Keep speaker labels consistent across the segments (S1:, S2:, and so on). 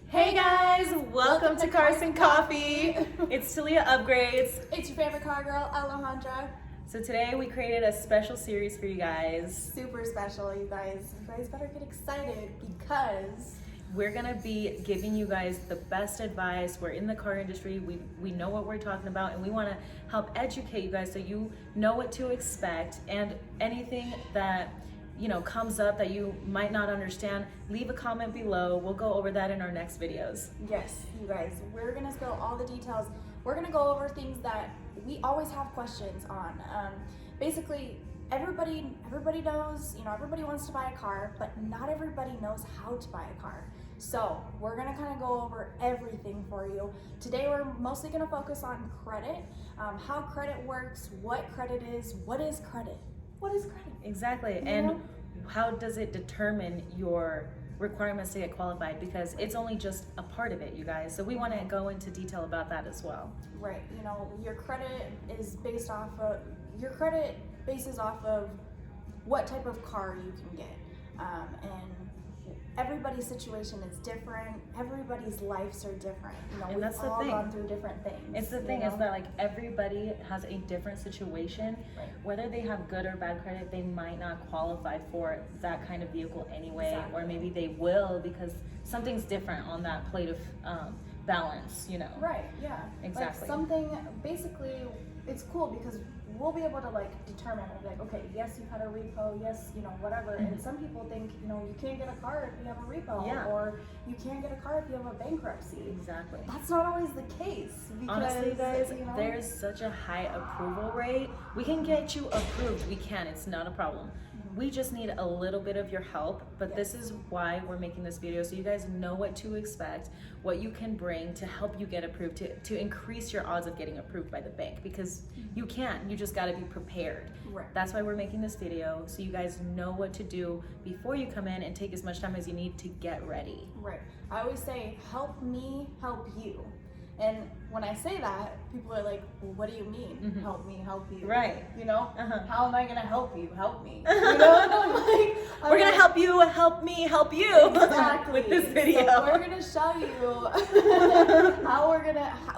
S1: Hey guys, welcome to Cars and Coffee. It's Talia Upgrades.
S2: It's your favorite car girl, Alejandra.
S1: So today we created a special series for you guys.
S2: Super special, you guys. You guys better get excited because
S1: we're gonna be giving you guys the best advice. We're in the car industry. We know what we're talking about, and we want to help educate you guys so you know what to expect, and anything that comes up that you might not understand, leave a comment below. We'll go over that in our next videos.
S2: yes, you guys, we're gonna spill all the details. We're gonna go over things that we always have questions on. Basically, everybody knows, everybody wants to buy a car, but not everybody knows how to buy a car. So we're gonna kind of go over everything for you. Today we're mostly gonna focus on credit, how credit works, what credit is, what is credit? What is credit?
S1: Exactly. And how does it determine your requirements to get qualified? Because it's only just a part of it, you guys. So we want to go into detail about that as well.
S2: Right. Your credit is based off of, your credit bases off of what type of car you can get. And everybody's situation is different. Everybody's lives are different.
S1: And that's the thing.
S2: We've all gone through different things.
S1: It's the thing is that everybody has a different situation.
S2: Right.
S1: Whether they have good or bad credit, they might not qualify for that kind of vehicle anyway.
S2: Exactly.
S1: Or maybe they will because something's different on that plate of balance,
S2: Right, yeah.
S1: Exactly.
S2: Basically, it's cool because we'll be able to determine, okay, yes, you had a repo, yes, whatever.
S1: Mm-hmm.
S2: And some people think, you can't get a car if you have a repo,
S1: Yeah.
S2: or you can't get a car if you have a bankruptcy.
S1: Exactly.
S2: That's not always the case. Because,
S1: honestly, guys, there's such a high approval rate. We can get you approved. We can. It's not a problem. We just need a little bit of your help, but this is why we're making this video, so you guys know what to expect, what you can bring to help you get approved, to increase your odds of getting approved by the bank, because you can. You just got to be prepared.
S2: Right.
S1: That's why we're making this video, so you guys know what to do before you come in, and take as much time as you need to get ready.
S2: Right. I always say, help me, help you. And when I say that, people are like, well, what do you mean?
S1: Mm-hmm.
S2: Help me, help you.
S1: Right.
S2: How am I gonna help you? Help me. We're
S1: gonna help you, help me, help you.
S2: Exactly.
S1: With this video.
S2: So we're gonna show you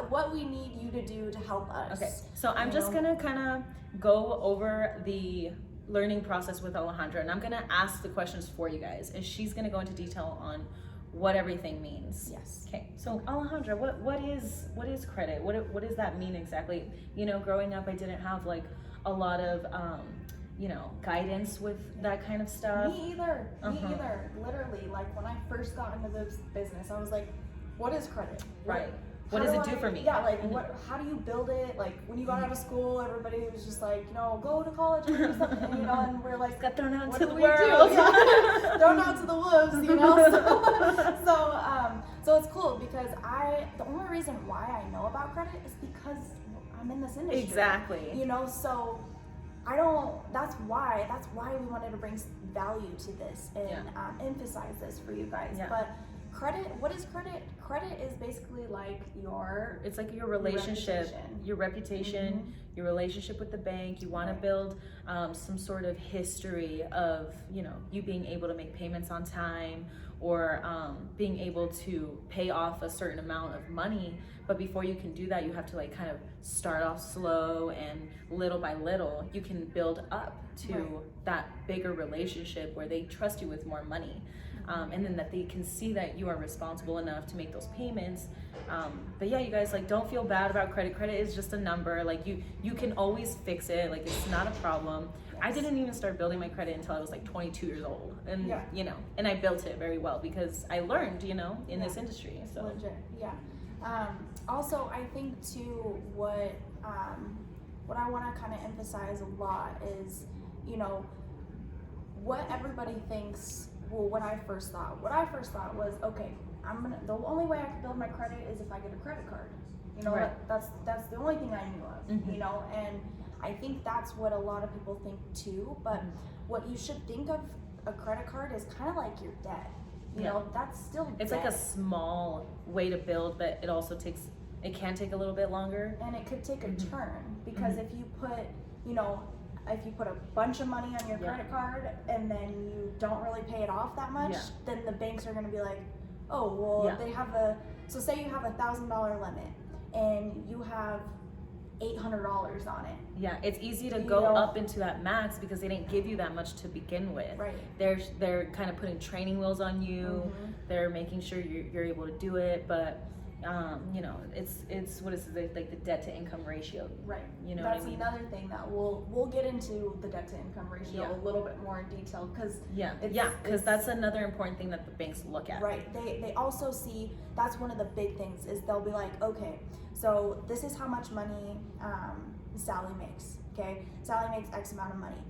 S2: what we need you to do to help us.
S1: Okay, so I'm just gonna kind of go over the learning process with Alejandra, and I'm gonna ask the questions for you guys, and she's gonna go into detail on what everything means.
S2: Yes.
S1: Okay, so Alejandra, what is credit? What does that mean exactly? Growing up, I didn't have a lot of guidance with that kind of stuff.
S2: Me either. Literally, when I first got into this business, I was like, what is credit?
S1: Right. What does it do for me?
S2: Yeah, how do you build it? When you got out of school, everybody was just like, go to college and do something, and we're like,
S1: got thrown out
S2: what
S1: to
S2: do
S1: the
S2: we
S1: world.
S2: do? Yeah. Thrown out to the wolves, So it's cool because the only reason why I know about credit is because I'm in this industry.
S1: Exactly.
S2: So that's why we wanted to bring value to this and emphasize this for you guys.
S1: Yeah.
S2: But credit, what is credit? Credit is basically your
S1: relationship, your reputation,
S2: Mm-hmm.
S1: your relationship with the bank. You want to build some sort of history of you being able to make payments on time, or being able to pay off a certain amount of money. But before you can do that, you have to kind of start off slow, and little by little you can build up to that bigger relationship where they trust you with more money. And then that they can see that you are responsible enough to make those payments. But yeah, you guys, don't feel bad about credit. Credit is just a number. You can always fix it. It's not a problem. Yes. I didn't even start building my credit until I was 22 years old, and and I built it very well because I learned, in this industry. So
S2: legit, yeah. Also, I think too, what I want to kind of emphasize a lot is, what everybody thinks. Well, what I first thought was, okay, the only way I can build my credit is if I get a credit card.
S1: Right.
S2: That's the only thing I knew of.
S1: Mm-hmm.
S2: And I think that's what a lot of people think too. But what you should think of a credit card is kind of like your debt. That's still
S1: it's
S2: debt.
S1: a small way to build, but it can take a little bit longer.
S2: And it could take a turn because if you put a bunch of money on your credit card and then you don't really pay it off that much, then the banks are going to be like, oh, well,
S1: Yeah.
S2: they have so say you have $1,000 limit and you have $800 on it.
S1: Yeah, it's easy to
S2: You
S1: go
S2: know?
S1: up into that max because they didn't give you that much to begin with.
S2: Right.
S1: They're kind of putting training wheels on you.
S2: Mhm.
S1: They're making sure you're able to do it, but you know, it's what is it, like the debt to income ratio.
S2: Right.
S1: You know
S2: That's
S1: what I mean?
S2: another thing that we'll get into the debt to income ratio
S1: Yeah.
S2: a little bit more in detail because
S1: Because that's another important thing that the banks look at.
S2: right. They also see, that's one of the big things is they'll be like, okay, so this is how much money Sally makes. Okay, Sally makes X amount of money,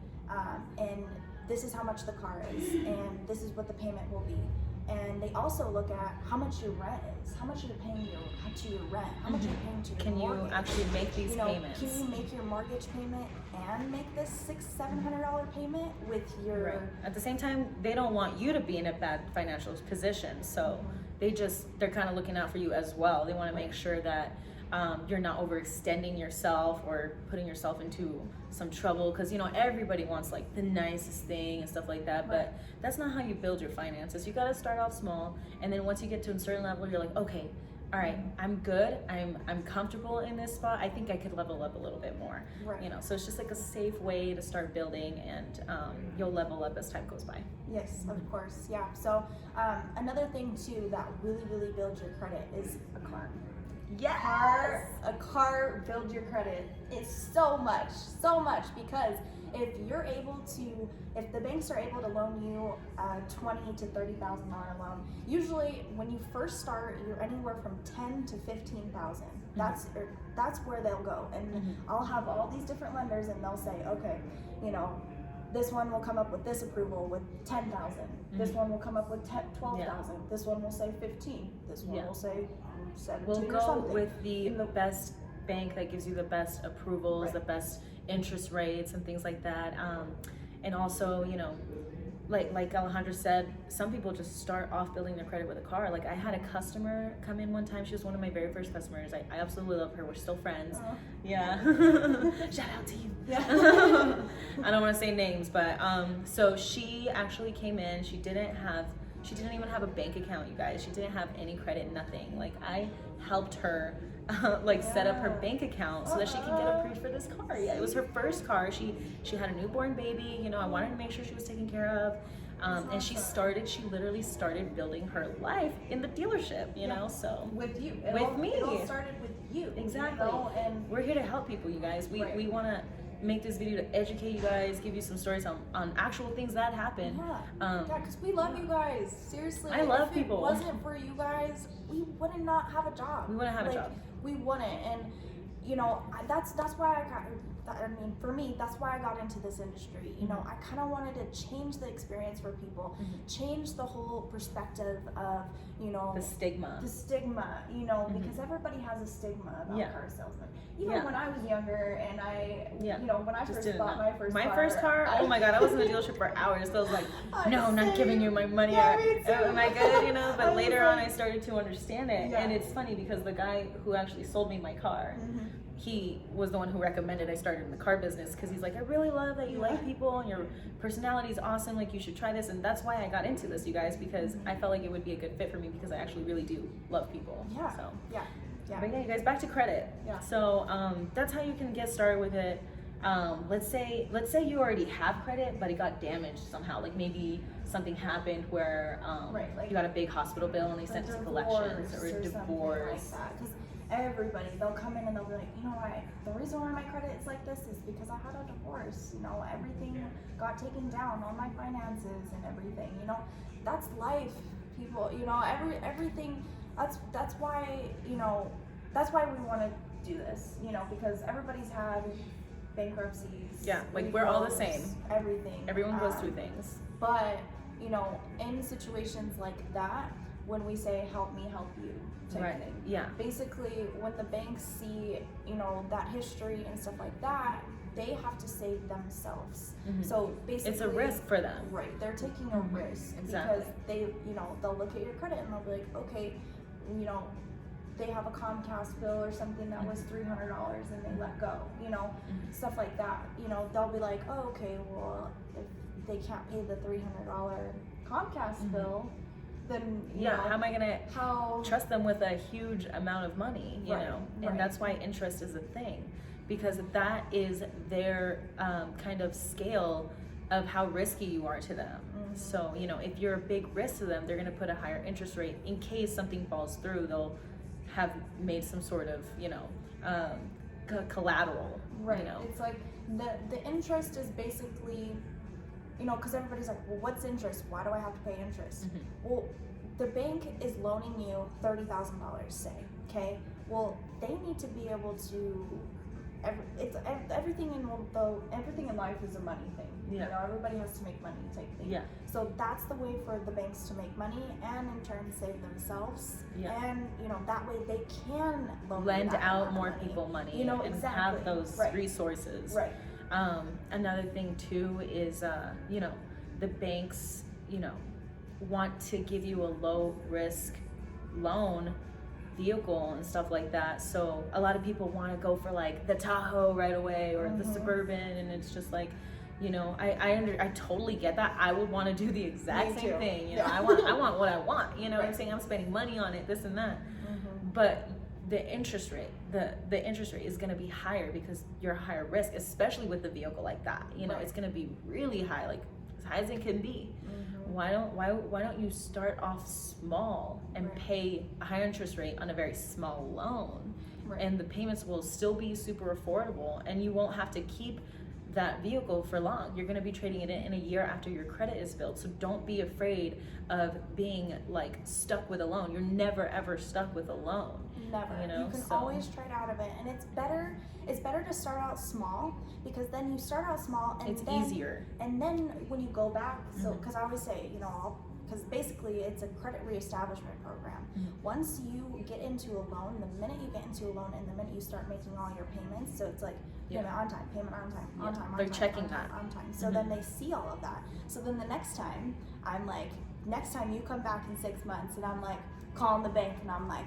S2: and this is how much the car is, and this is what the payment will be. And they also look at how much your rent is, how much you're paying to your rent, how much you're paying to your
S1: Can
S2: mortgage.
S1: you actually make these payments?
S2: Can you make your mortgage payment and make this $600-700 payment with your
S1: Right. At the same time, they don't want you to be in a bad financial position, so they're kind of looking out for you as well. They want to make sure that you're not overextending yourself or putting yourself into some trouble, because you know everybody wants like the nicest thing and stuff like that, but that's not how you build your finances. You got to start off small, and then once you get to a certain level, you're like, okay, all right, I'm good, I'm comfortable in this spot, I think I could level up a little bit more.
S2: Right.
S1: You know, so it's just like a safe way to start building, and you'll level up as time goes by.
S2: Yes, of course, yeah. So another thing too that really builds your credit is a car.
S1: Yes.
S2: A car builds your credit. It's so much because if the banks are able to loan you a $20,000 to $30,000 loan, usually when you first start, you're anywhere from $10,000 to $15,000. That's where they'll go, and I'll have all these different lenders, and they'll say, okay, you know, this one will come up with this approval with $10,000. This one will come up with $12,000. This one will say $15,000. This one will say $17,000
S1: We'll
S2: or
S1: go
S2: something.
S1: with the best bank that gives you the best approvals, the best interest rates and things like that. And also, you know, like Alejandra said, some people just start off building their credit with a car. Like I had a customer come in one time. She was one of my very first customers. I absolutely love her. We're still friends. Yeah. Shout out to you.
S2: Yeah.
S1: I don't want to say names, but so she actually came in. She didn't even have a bank account, you guys. She didn't have any credit, nothing. Like I helped her set up her bank account so that she could get approved for this car. Yeah, it was her first car. She had a newborn baby. You know, I wanted to make sure she was taken care of. And she literally started building her life in the dealership, you know, so.
S2: With you.
S1: With me.
S2: It all started with you.
S1: Exactly.
S2: You know, and
S1: we're here to help people, you guys. We want to make this video to educate you guys, give you some stories on actual things that happen.
S2: Yeah, because we love you guys. Seriously.
S1: I love people.
S2: If it wasn't for you guys, we wouldn't not have a job.
S1: We wouldn't have a job.
S2: We wouldn't. And, you know, that's why for me, that's why I got into this industry. You know, I kind of wanted to change the experience for people, change the whole perspective of, you know,
S1: the stigma,
S2: you know, because everybody has a stigma about car salesmen. Even when I was younger and you know, when I first bought my first car.
S1: Oh my God, I was in the dealership for hours. So I was like, no, I'm not giving you my money.
S2: Yeah, me too.
S1: Am I good? You know, but later on I started to understand it. And it's funny because the guy who actually sold me my car, he was the one who recommended I started in the car business, because he's like, I really love that you like people and your personality is awesome, like you should try this. And that's why I got into this, you guys, because I felt like it would be a good fit for me, because I actually really do love people. So but yeah, you guys, back to credit. So that's how you can get started with it. Let's say you already have credit, but it got damaged somehow. Like maybe something happened where you got a big hospital bill and they sent it to collections, or a divorce.
S2: Because everybody, they'll come in and they'll be like, you know what, the reason why my credit is like this is because I had a divorce. You know, everything got taken down, all my finances and everything. You know, that's life, people. You know, everything. That's why, you know, that's why we want to do this. You know, because everybody's had bankruptcies.
S1: Yeah, like we're all the same.
S2: Everything.
S1: Everyone goes through things.
S2: But, you know, in situations like that, when we say help me help you type thing. Yeah. Basically, when the banks see, you know, that history and stuff like that, they have to save themselves. So basically,
S1: it's a risk for them.
S2: Right. They're taking a risk because they, you know, they'll look at your credit and they'll be like, okay, you know, they have a Comcast bill or something that was $300 and they let go, you know, stuff like that. You know, they'll be like, oh, okay, well, if they can't pay the $300 Comcast bill, then
S1: how am I gonna
S2: how
S1: trust them with a huge amount of money, you know? And that's why interest is a thing, because that is their kind of scale of how risky you are to them. So, you know, if you're a big risk to them, they're gonna put a higher interest rate in case something falls through. They'll have made some sort of, you know, collateral.
S2: Right.
S1: You know?
S2: It's like the interest is basically, you know, because everybody's like, well, what's interest? Why do I have to pay interest? Well, the bank is loaning you $30,000, say, okay? Well, they need to be able to. Everything in life is a money thing.
S1: Yeah.
S2: You know, everybody has to make money type thing.
S1: Yeah.
S2: So that's the way for the banks to make money and in turn save themselves.
S1: Yeah.
S2: And you know, that way they can
S1: lend out
S2: amount
S1: more
S2: of money.
S1: people money,
S2: You know,
S1: and
S2: exactly.
S1: have those resources.
S2: Right.
S1: Another thing too is, you know, the banks, you know, want to give you a low risk loan vehicle and stuff like that. So a lot of people want to go for like the Tahoe right away or the Suburban, and it's just like, you know, I totally get that. I would want to do the exact same thing. You know, I want what I want. You know what I'm saying? I'm spending money on it, this and that. But the interest rate, the interest rate is going to be higher because you're a higher risk, especially with a vehicle like that. You know, it's going to be really high, like as high as it can be. Why don't you start off small and pay a higher interest rate on a very small loan, and the payments will still be super affordable, and you won't have to keep that vehicle for long. You're going to be trading it in a year after your credit is built. So don't be afraid of being like stuck with a loan. You're never ever stuck with a loan.
S2: Never.
S1: You know,
S2: you can always trade out of it, and it's better to start out small, because then you start out small and
S1: it's
S2: then,
S1: easier.
S2: And then when you go back, so because I always say, you know, because basically it's a credit reestablishment program. Once you get into a loan, the minute you get into a loan and the minute you start making all your payments, so it's like payment on time, payment on time, on time,
S1: they're checking that
S2: on time. So then they see all of that. So then the next time I'm like, next time you come back in 6 months and I'm like calling the bank and I'm like,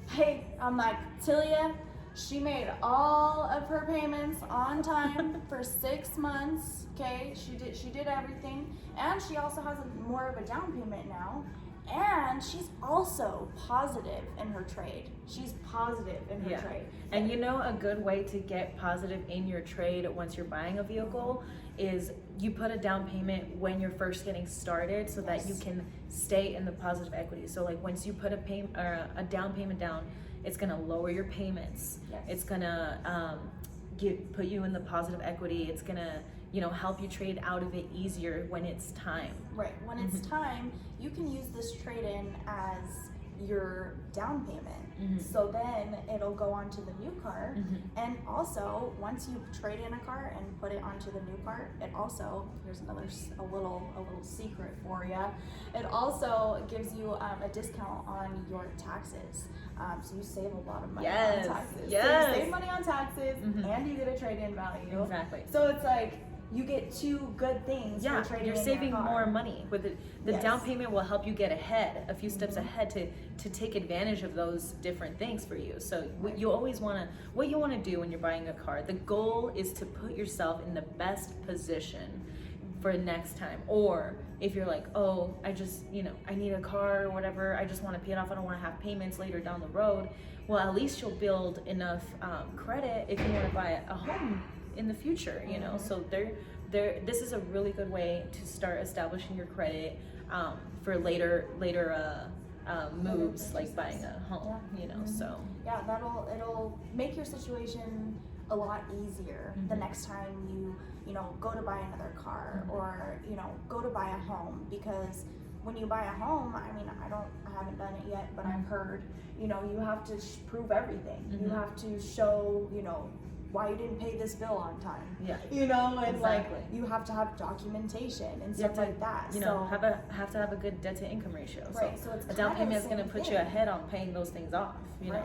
S2: hey, I'm like, Tilia, she made all of her payments on time for 6 months. Okay, she did everything, and she also has more of a down payment now, and she's also positive in her trade. She's positive in her trade.
S1: And you know, a good way to get positive in your trade once you're buying a vehicle is you put a down payment when you're first getting started, so that you can stay in the positive equity. So like once you put a down payment down, it's gonna lower your payments. It's gonna put you in the positive equity. It's gonna, you know, help you trade out of it easier when it's time.
S2: Right. When it's time, you can use this trade-in as your down payment. So then it'll go onto the new car, and also once you trade in a car and put it onto the new car, it also, here's a little secret for you, it also gives you a discount on your taxes. So you save a lot of money on taxes. So you save money on taxes and you get a trade-in value.
S1: Exactly.
S2: So it's like you get two good things.
S1: Yeah,
S2: for trading
S1: you're
S2: in
S1: saving
S2: your car.
S1: more money with it. The down payment will help you get ahead, a few steps ahead to take advantage of those different things for you. So what you want to do when you're buying a car, the goal is to put yourself in the best position for next time. Or if you're like, oh, I just, you know, I need a car or whatever, I just want to pay it off, I don't want to have payments later down the road. Well, at least you'll build enough credit if you want to buy a home in the future, you know. So this is a really good way to start establishing your credit for later moves, like buying a home, you know. So
S2: it'll make your situation a lot easier the next time you know, go to buy another car or, you know, go to buy a home. Because when you buy a home, I mean, I haven't done it yet, but I've heard, you know, you have to prove everything. You have to show, you know, why you didn't pay this bill on time. You know, and like you have to have documentation and stuff like that.
S1: You know, have to have a good debt to income ratio.
S2: Right. So it's
S1: a down payment is going to put you ahead on paying those things off. You know,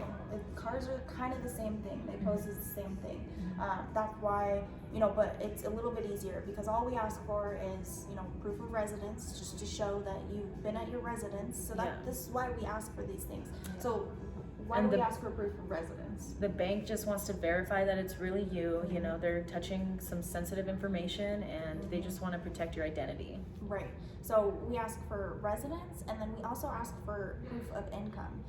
S2: cars are kind of the same thing. They pose as the same thing. That's why, you know, but it's a little bit easier because all we ask for is, you know, proof of residence, just to show that you've been at your residence. So this is why we ask for these things. So Why do we ask for proof of residence?
S1: The bank just wants to verify that it's really you. You know, they're touching some sensitive information, and they just want to protect your identity.
S2: Right. So we ask for residence, and then we also ask for proof of income.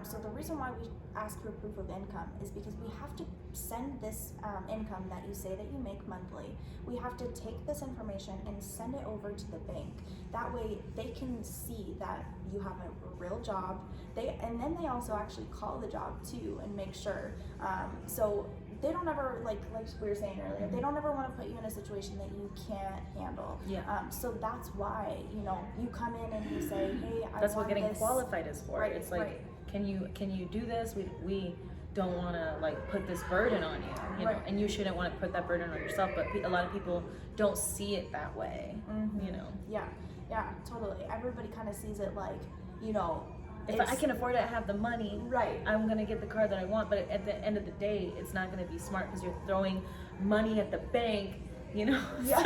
S2: So the reason why we ask for proof of income is because we have to send this income that you say that you make monthly. We have to take this information and send it over to the bank. That way they can see that you have a real job. And then they also actually call the job too and make sure. So they don't ever, like we were saying earlier, they don't ever want to put you in a situation that you can't handle.
S1: Yeah.
S2: So that's why, you know, you come in and you say, hey,
S1: that's what getting qualified is for.
S2: Right,
S1: it's like,
S2: right.
S1: can you do this? We don't want to like put this burden on you, know, and you shouldn't want to put that burden on yourself. But a lot of people don't see it that way, you know.
S2: Yeah, totally. Everybody kind of sees it like, you know,
S1: if I can afford it, I have the money,
S2: right,
S1: I'm gonna get the car that I want. But at the end of the day, it's not gonna be smart because you're throwing money at the bank, you know.
S2: Yeah.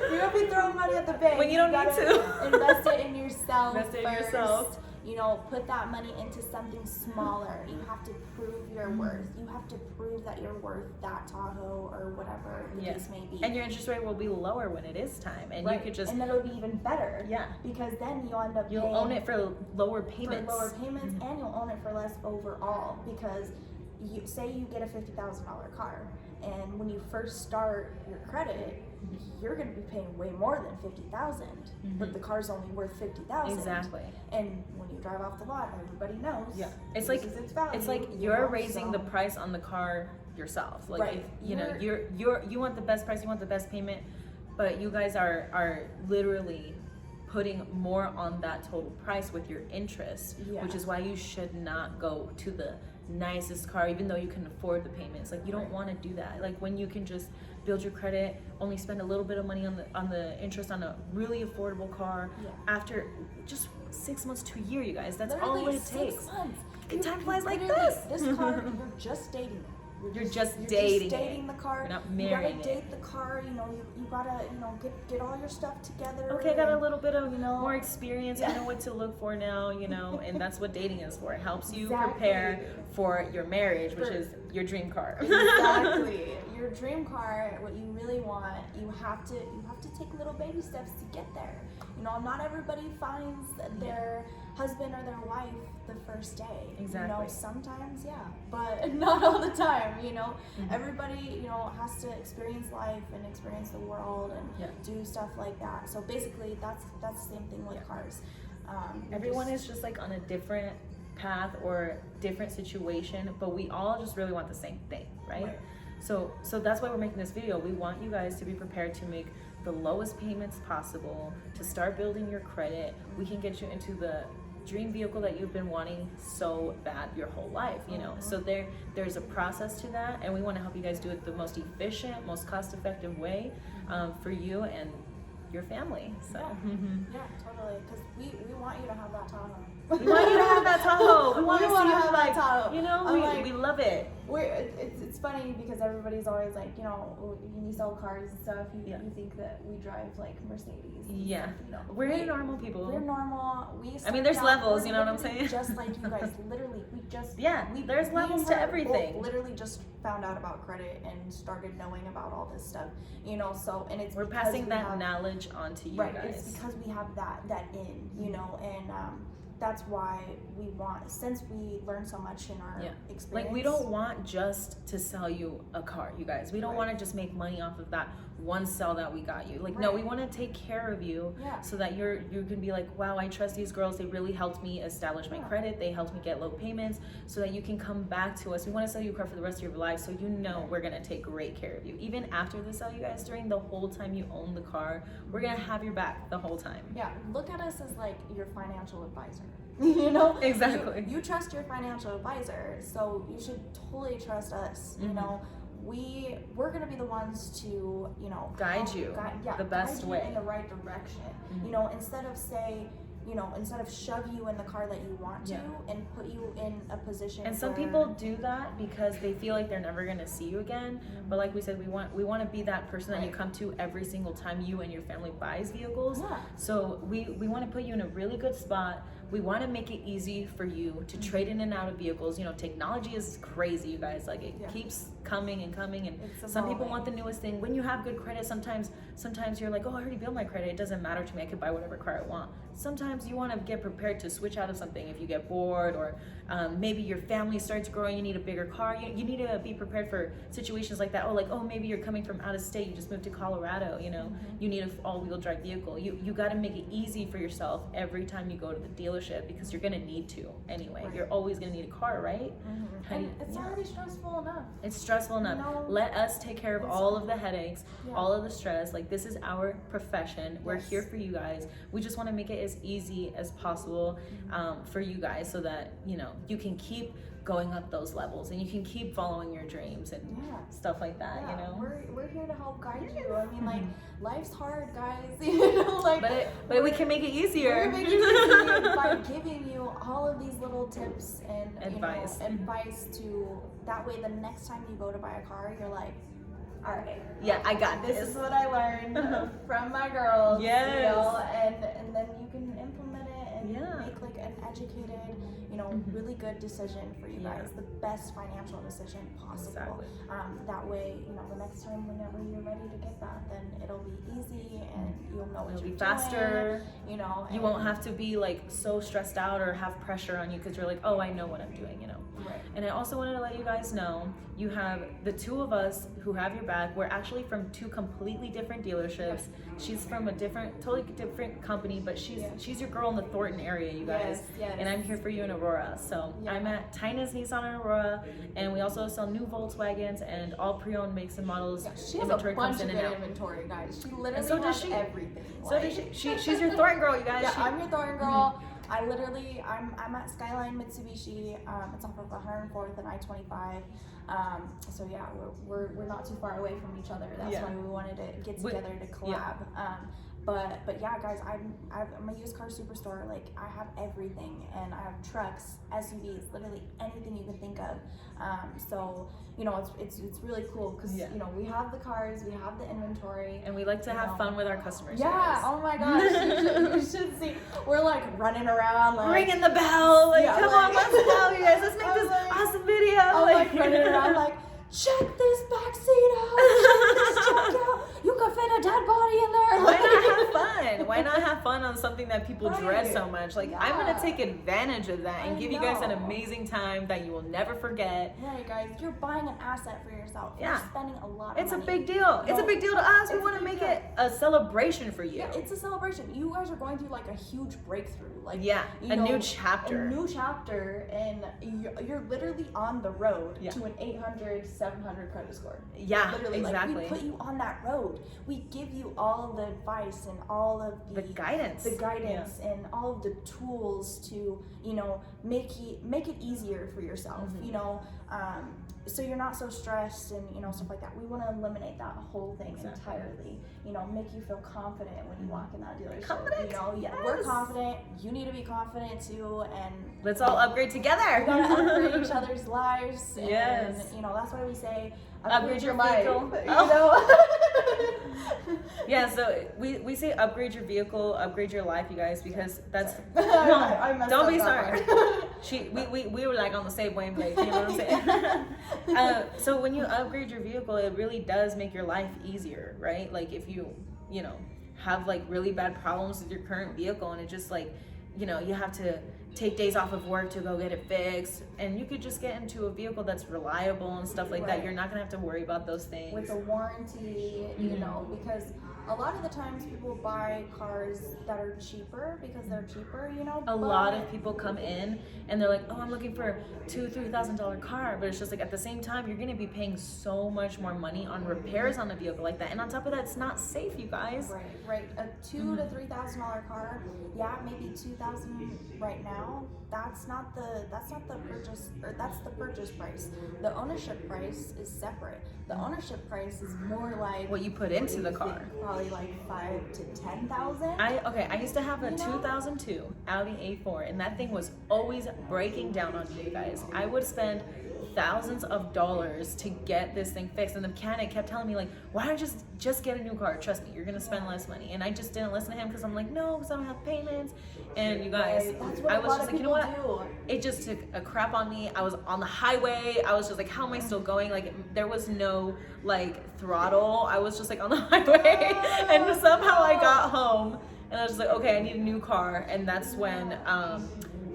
S2: You're gonna be throwing money at the bank
S1: when you don't need to.
S2: Invest it in yourself.
S1: Invest it in yourself.
S2: You know, put that money into something smaller. You have to prove your worth. You have to prove that you're worth that Tahoe or whatever the case may be.
S1: And your interest rate will be lower when it is time, and you could just,
S2: and then it'll be even better.
S1: Yeah.
S2: Because then you'll end up
S1: you'll own it for lower payments.
S2: And you'll own it for less overall. Because say you get a $50,000 car, and when you first start your credit, you're going to be paying way more than $50,000, but the car's only worth $50,000.
S1: Exactly.
S2: And when you drive off the lot, everybody knows.
S1: Yeah. It's like
S2: its value,
S1: it's like you're raising the price on the car yourself. Like if, you know, you want the best price, you want the best payment, but you guys are literally putting more on that total price with your interest, which is why you should not go to the nicest car even though you can afford the payments. Like you don't want to do that. Like when you can just build your credit, only spend a little bit of money on the interest on a really affordable car after just 6 months to a year, you guys. That's
S2: literally
S1: all it takes.
S2: 6 months.
S1: Time flies like this.
S2: This car, you're just dating it.
S1: You're just dating
S2: the car.
S1: You're not
S2: you
S1: marrying
S2: gotta date the car. You know, you gotta, you know, get all your stuff together.
S1: Okay, I got a little bit of more experience. I know what to look for now. You know, and that's what dating is for. It helps you prepare for your marriage, which is your dream car.
S2: Exactly, your dream car. What you really want. You have to take little baby steps to get there. You know, not everybody finds their husband or their wife the first day.
S1: Exactly.
S2: You know, sometimes, but not all the time. You know, everybody, you know, has to experience life and experience the world and do stuff like that. So basically, that's the same thing with cars.
S1: Everyone is just like on a different path or different situation, but we all just really want the same thing, right? So that's why we're making this video. We want you guys to be prepared to make the lowest payments possible, to start building your credit. We can get you into the dream vehicle that you've been wanting so bad your whole life, you know. So there's a process to that, and we want to help you guys do it the most efficient, most cost-effective way for you and your family. So
S2: yeah, totally, because we want you to have that Tahoe.
S1: We want you to have that Tahoe. We want to
S2: have
S1: like,
S2: that Tahoe.
S1: You know, we love it.
S2: It's funny because everybody's always like, you know, when you sell cars and stuff, you think that we drive like Mercedes.
S1: Yeah,
S2: you know,
S1: we're normal people.
S2: We're normal.
S1: I mean, there's levels. You know what I'm saying?
S2: Just like you guys, literally,
S1: there's levels to everything.
S2: Literally, just found out about credit and started knowing about all this stuff. You know, so and it's
S1: we're passing that knowledge on to you guys.
S2: It's because we have that in, you know, and that's why we want, since we learned so much in our experience.
S1: Like we don't want just to sell you a car, you guys. We don't want to just make money off of that one sell that we got you. Like no, we want to take care of you so that you can be like, wow, I trust these girls. They really helped me establish my credit. They helped me get low payments so that you can come back to us. We want to sell you a car for the rest of your life, so you know we're going to take great care of you. Even after the sell, you guys, during the whole time you own the car, we're going to have your back the whole time.
S2: Yeah, look at us as like your financial advisor. You know,
S1: exactly.
S2: You trust your financial advisor, so you should totally trust us. You know, we're gonna be the ones to, you know,
S1: guide you the best way
S2: in the right direction. You know, instead of say, instead of shove you in the car that you want to and put you in a position.
S1: And some people do that because they feel like they're never going to see you again. But like we said, we want to be that person that you come to every single time you and your family buys vehicles. So we want to put you in a really good spot. We want to make it easy for you to trade in and out of vehicles. Technology is crazy, you guys. Like, it keeps coming and coming, and some people want the newest thing. When you have good credit, sometimes you're like, oh, I already built my credit. It doesn't matter to me. I could buy whatever car I want. Sometimes you want to get prepared to switch out of something if you get bored, or maybe your family starts growing, you need a bigger car. You need to be prepared for situations like that. Maybe you're coming from out of state, you just moved to Colorado, you need an all-wheel drive vehicle. You got to make it easy for yourself every time you go to the dealership, because you're going to need to anyway. You're always going to need a car, right?
S2: And it's already stressful enough.
S1: It's stressful enough. Let us take care of all of the headaches, all of the stress. Like, this is our profession. We're here for you guys. We just want to make it as easy as possible for you guys, so that you can keep going up those levels and you can keep following your dreams and stuff like that.
S2: We're here to help guide you. I mean, like, life's hard, guys.
S1: But we can make it easier.
S2: We're making it easier by giving you all of these little tips and advice to, that way the next time you go to buy a car, you're like, all right,
S1: I got this.
S2: This is what I learned from my girls. And then you can implement it and make like an educated, really good decision for you guys, the best financial decision possible. That way, the next time whenever you're ready to get that, then it'll be easy and you'll know what you're doing.
S1: Faster.
S2: You
S1: won't have to be like so stressed out or have pressure on you, because you're like, oh, I know what I'm doing.
S2: Right.
S1: And I also wanted to let you guys know, you have the two of us who have your back. We're actually from two completely different dealerships. She's from a totally different company, but she's your girl in the Thornton area, you guys. And I'm here for you in Aurora. So I'm at Tina's Nissan in Aurora, and we also sell new Volkswagens and all pre-owned makes and models.
S2: She has a bunch of good inventory, guys. She literally has everything.
S1: So does she. She's your Thornton girl, you guys.
S2: I'm your Thornton girl. I'm at Skyline Mitsubishi. It's off of 104th and I-25. So we're not too far away from each other. That's why we wanted to get together to collab. But yeah, guys, I'm a used car superstore. Like, I have everything, and I have trucks, SUVs, literally anything you can think of. So it's really cool because we have the cars, we have the inventory,
S1: and we like to have fun with our customers.
S2: Oh my gosh, you should see. We're like running around, like
S1: ringing the bell. Like, come on, let's go, you guys. Let's make this awesome video.
S2: I'm like running around, like, check this back seat out. Check this truck out. You could fit a dead body in there.
S1: Why not have fun? Why not have fun on something that people dread so much? Like, I'm gonna take advantage of that and give you guys an amazing time that you will never forget.
S2: Right, guys, you're buying an asset for yourself. You're spending a lot of money.
S1: It's a big deal. It's a big deal to us. We want to make it a celebration for you.
S2: Yeah, it's a celebration. You guys are going through like a huge breakthrough. Like,
S1: a new chapter.
S2: A new chapter, and you're literally on the road to an 800, 700 credit score. Literally,
S1: exactly.
S2: Like, we put you on that road. We give you all the advice and all of the
S1: guidance,
S2: and all of the tools to make it easier for yourself. So you're not so stressed and stuff like that. We want to eliminate that whole thing entirely. Make you feel confident when you walk in that dealership.
S1: Confident.
S2: We're confident. You need to be confident too, and let's
S1: all upgrade together.
S2: We gotta upgrade each other's lives. And, that's why we say upgrade your life.
S1: So we say upgrade your vehicle, upgrade your life, you guys, because that's
S2: don't be sorry.
S1: We were like on the same wavelength, you know what I'm saying? So when you upgrade your vehicle, it really does make your life easier, right? Like, if you have like really bad problems with your current vehicle, and it just like you have to take days off of work to go get it fixed, and you could just get into a vehicle that's reliable and stuff like that. You're not gonna have to worry about those things
S2: with a warranty, because a lot of the times people buy cars that are cheaper because they're cheaper,
S1: A lot of people come in and they're like, oh, I'm looking for $2,000-$3,000 car, but it's just like, at the same time, you're gonna be paying so much more money on repairs on a vehicle like that, and on top of that, it's not safe, you guys.
S2: Right. A $2,000 to $3,000 car, maybe $2,000 right now. That's the purchase price. The ownership price is separate. The ownership price is more like
S1: what you put into the car.
S2: probably like 5 to 10,000.
S1: I used to have a
S2: You know?
S1: 2002 Audi A4, and that thing was always breaking down on me, you guys. I would spend thousands of dollars to get this thing fixed, and the mechanic kept telling me like, why don't you just get a new car, trust me, you're gonna spend less money. And I just didn't listen to him because I'm like, no, because I don't have payments. And you guys,
S2: That's what
S1: I
S2: a
S1: was
S2: lot
S1: just
S2: of
S1: like, you know
S2: people
S1: what,
S2: do.
S1: it just took a crap on me. I was on the highway, I was just like, how am I still going? Like, there was no like throttle, I was just like on the highway. And somehow I got home and I was just like, okay, I need a new car. And that's when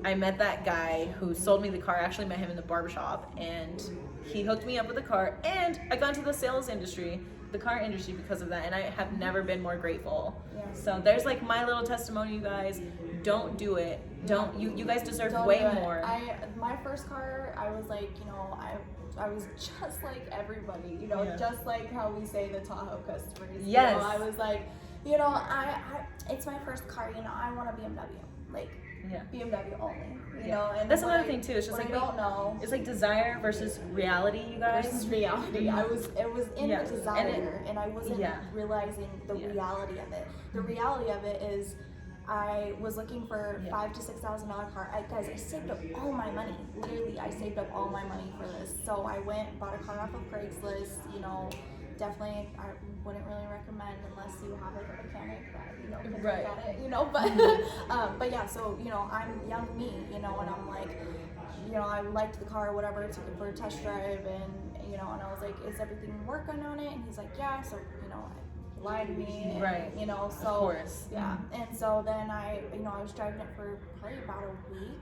S1: I met that guy who sold me the car. I actually met him in the barbershop, and he hooked me up with a car, and I got into the sales industry, the car industry, because of that, and I have never been more grateful.
S2: Yeah.
S1: So there's like my little testimony, you guys. Don't do it. Don't you guys deserve
S2: Don't
S1: way
S2: do it.
S1: more.
S2: My first car, I was like, you know, I was just like everybody, you know,
S1: Yeah.
S2: just like how we say the Tahoe customers.
S1: Yes.
S2: You know, I was like, you know, I it's my first car, you know, I want a BMW, like
S1: Yeah.
S2: BMW only, you
S1: Yeah.
S2: know. And
S1: That's
S2: what
S1: another
S2: I-
S1: thing too. It's just
S2: what
S1: like
S2: I don't know
S1: it's like desire versus reality, you guys.
S2: versus reality. It was in
S1: Yeah.
S2: the desire, and I wasn't
S1: Yeah.
S2: realizing the
S1: Yeah.
S2: reality of it. The reality of it is, I was looking for
S1: Yeah.
S2: $5,000 to $6,000 car. Guys, I saved up all my money. Literally, I saved up all my money for this. So I went, bought a car off of Craigslist. You know, definitely, I wouldn't really recommend unless you have like a mechanic that you know can
S1: Right.
S2: look at it. You know, but yeah. So you know, I'm young me. You know, and I'm like, you know, I liked the car, whatever. Took it for a test drive, and you know, and I was like, is everything working on it? And he's like, yeah. So you know, he lied to me, and,
S1: Right.
S2: you know, so
S1: Of course.
S2: yeah. And so then I was driving it for probably about a week,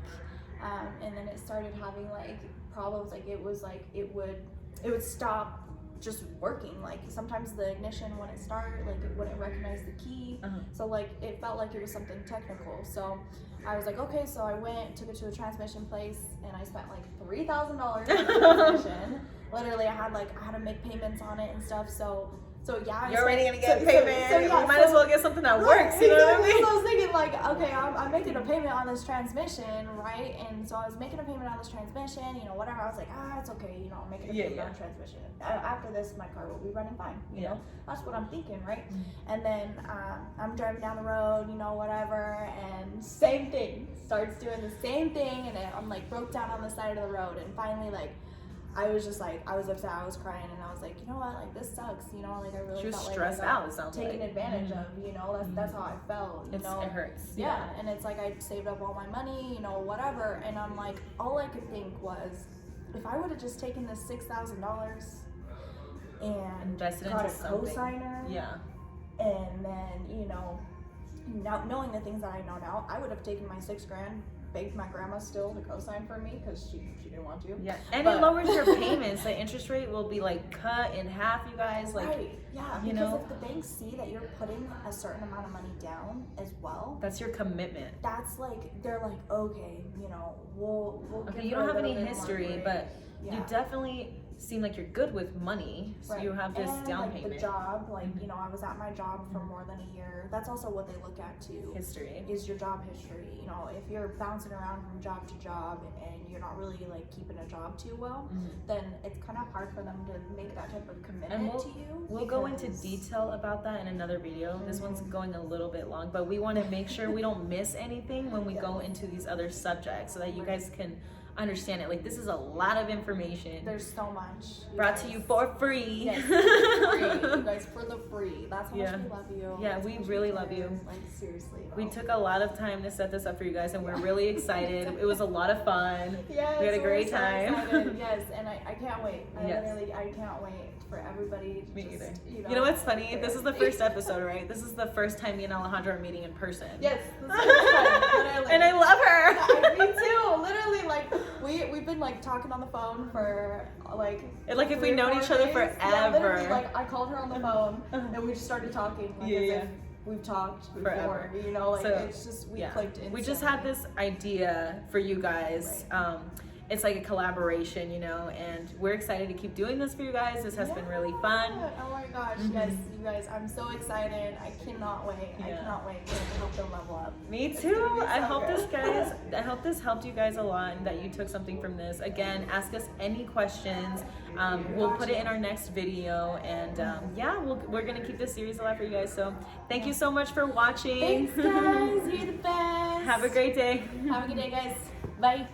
S2: and then it started having like problems. Like it would stop just working. Like sometimes the ignition wouldn't start, like it wouldn't recognize the key.
S1: Uh-huh.
S2: So like it felt like it was something technical. So I was like, okay. So I went, took it to a transmission place, and I spent like $3,000 on the transmission. Literally, I had to make payments on it and stuff. So yeah.
S1: You're already gonna get
S2: so
S1: payment.
S2: yeah,
S1: You might as well get something that works. You know what I
S2: Exactly.
S1: mean?
S2: So I was thinking like, okay, I'm making a payment on this transmission, right? And so I was making a payment on this transmission, you know, whatever. I was like, it's okay, you know, I'm making a payment on transmission. After this, my car will be running fine, you know? That's what I'm thinking, right?
S1: Mm-hmm.
S2: And then I'm driving down the road, you know, whatever, and same thing. Starts doing the same thing, and I'm like broke down on the side of the road, and finally like, I was just like, I was upset, I was crying, and I was like, you know what, like this sucks, you know, like I really
S1: She was
S2: felt
S1: stressed
S2: like I got
S1: out, it sounds
S2: taken
S1: like.
S2: advantage of, you know, that's how I felt, you know.
S1: It hurts.
S2: Yeah, and it's like I saved up all my money, you know, whatever, and I'm like, all I could think was, if I would have just taken this $6,000 and
S1: Invested
S2: got
S1: into
S2: a
S1: something.
S2: cosigner,
S1: Yeah.
S2: and then, you know, now knowing the things that I know now, I would have taken my $6,000, begged my grandma still to co-sign for me because she didn't want to.
S1: Yeah, and
S2: But-
S1: it lowers your payments. The interest rate will be like cut in half, you guys. Like,
S2: right, yeah,
S1: you
S2: because
S1: know,
S2: if the banks see that you're putting a certain amount of money down as well,
S1: that's your commitment.
S2: that's like, they're like, okay, you know, we'll
S1: Okay,
S2: give
S1: you
S2: her
S1: don't
S2: a
S1: have any
S2: little bit more
S1: history,
S2: break.
S1: but
S2: Yeah.
S1: you definitely seem like you're good with money. So
S2: Right.
S1: you have this
S2: and,
S1: down
S2: like,
S1: payment.
S2: the job, like,
S1: Mhm.
S2: you know, I was at my job for more than a year. That's also what they look at too.
S1: History.
S2: Is your job history. You know, if you're bouncing around from job to job and you're not really like keeping a job too well,
S1: Mhm.
S2: then it's kind of hard for them to make that type of commitment
S1: And
S2: to you.
S1: We'll go into
S2: because-
S1: detail about that in another video. This one's
S2: Mhm.
S1: going a little bit long, but we want to make sure we don't miss anything when we go
S2: Yes.
S1: into these other subjects so that you
S2: Right.
S1: guys can understand it. Like, this is a lot of information
S2: There's so much.
S1: brought to you for free.
S2: Yes, for free. You guys, for the free. That's how
S1: Yeah.
S2: much we love you.
S1: Yeah,
S2: That's
S1: we
S2: how much
S1: really
S2: care.
S1: love you.
S2: Like, seriously.
S1: We
S2: though.
S1: took a lot of time to set this up for you guys, and we're really excited. It was a lot of fun.
S2: Yes,
S1: We had a
S2: we're
S1: great
S2: so
S1: time.
S2: excited. Yes, and I can't wait.
S1: Yes.
S2: I can't wait for everybody to
S1: Me
S2: just,
S1: either.
S2: you
S1: You know what's funny? This is the first episode, right? This is the first time me and Alejandra are meeting in person.
S2: Yes, this is literally.
S1: And I love her.
S2: Me too. Literally, like we've been like talking on the phone for like.
S1: And, like, if
S2: 3
S1: we've
S2: or
S1: known
S2: 4
S1: each other
S2: days. Yeah, literally,
S1: forever.
S2: like I called her on the phone and we just started talking. Like,
S1: Yeah,
S2: as
S1: yeah.
S2: if we've talked before.
S1: Forever.
S2: You know, like
S1: So,
S2: it's just we
S1: yeah.
S2: clicked in.
S1: We just had this idea for you guys.
S2: Right.
S1: it's like a collaboration, you know, and we're excited to keep doing this for you guys. This has been really fun.
S2: Oh my gosh, yes, you guys, I'm so excited. I cannot wait. I cannot wait to help them level up.
S1: Me
S2: It's
S1: too.
S2: gonna be
S1: I
S2: so
S1: hope
S2: good.
S1: I hope this helped you guys a lot and that you took something from this. Again, ask us any questions. We'll put it in our next video, and yeah, we're gonna keep this series alive for you guys. So thank you so much for watching.
S2: Thanks, guys. You're the best.
S1: Have a great day.
S2: Have a good day, guys. Bye.